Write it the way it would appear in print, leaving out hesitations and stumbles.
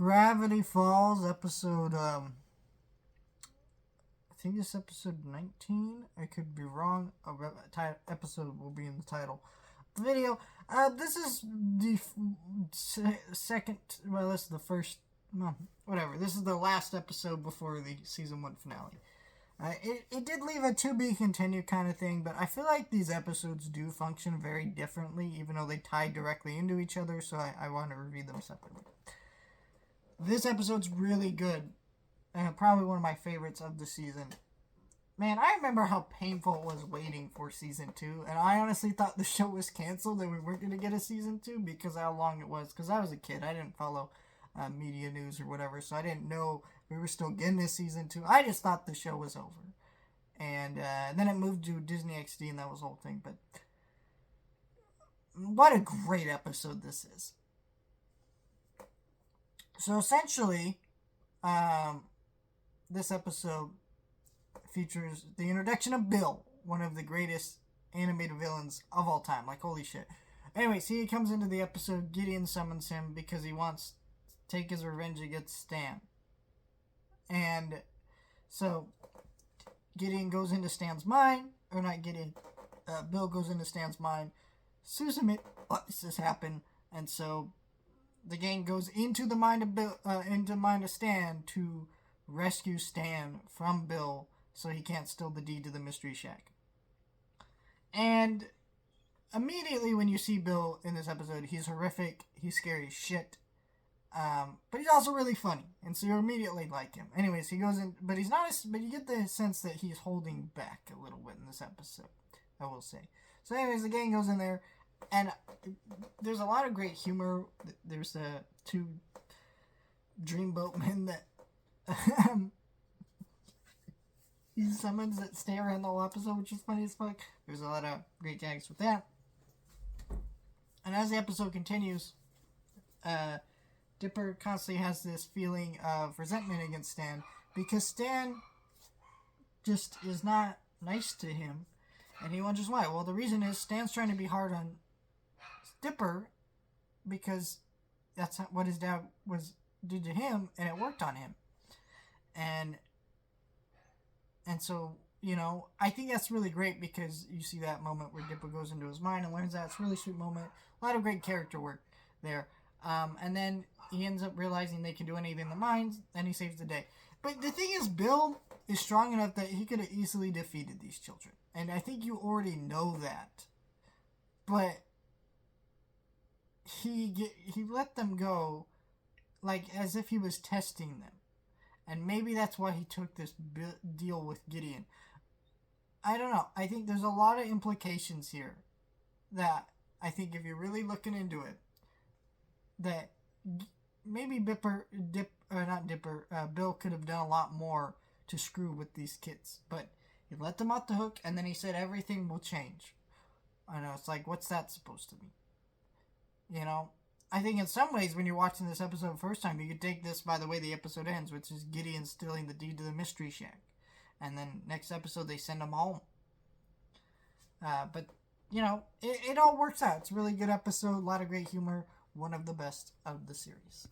Gravity Falls episode, I think it's episode 19. I could be wrong. Episode will be in the title of the video. This is the second, well, this is the first, well, whatever. This is the last episode before the season 1 finale. It did leave a to be continued kind of thing, but I feel like these episodes do function very differently, even though they tie directly into each other, so I want to review them separately. This episode's really good, and probably one of my favorites of the season. Man, I remember how painful it was waiting for season 2, and I honestly thought the show was canceled and we weren't going to get a season 2 because of how long it was. Because I was a kid, I didn't follow media news or whatever, so I didn't know we were still getting a season 2. I just thought the show was over. And then it moved to Disney XD, and that was the whole thing. But what a great episode this is. So essentially, this episode features the introduction of Bill, one of the greatest animated villains of all time. Like, holy shit. Anyways, he comes into the episode. Gideon summons him because he wants to take his revenge against Stan. And so Gideon goes into Stan's mind. Or not Gideon. Bill goes into Stan's mind. Susan lets this happen. And so the gang goes into the mind of Bill, into mind of Stan to rescue Stan from Bill so he can't steal the deed to the Mystery Shack. And immediately when you see Bill in this episode, he's horrific, he's scary as shit, but he's also really funny, and so you immediately like him. Anyways, he goes in, but he's not, but you get the sense that he's holding back a little bit in this episode, I will say. So anyways, the gang goes in there, and there's a lot of great humor. There's the two dreamboat men that he summons that stay around the whole episode, which is funny as fuck. There's a lot of great gags with that. And as the episode continues, Dipper constantly has this feeling of resentment against Stan because Stan just is not nice to him, and he wonders why. Well, the reason is Stan's trying to be hard on Dipper because that's what his dad did to him, and it worked on him. And so, you know, I think that's really great because you see that moment where Dipper goes into his mind and learns that. It's a really sweet moment. A lot of great character work there. And then he ends up realizing they can do anything in the mind, and he saves the day. But the thing is, Bill is strong enough that he could have easily defeated these children. And I think you already know that. But he let them go like as if he was testing them. And maybe that's why he took this deal with Gideon. I don't know. I think there's a lot of implications here that I think if you're really looking into it, that maybe Bill could have done a lot more to screw with these kids. But he let them off the hook, and then he said everything will change. I know, it's like, what's that supposed to mean? You know? I think in some ways, when you're watching this episode the first time, you could take this by the way the episode ends, which is Gideon stealing the deed to the Mystery Shack. And then next episode, they send him home. But, you know, it all works out. It's a really good episode, a lot of great humor, one of the best of the series.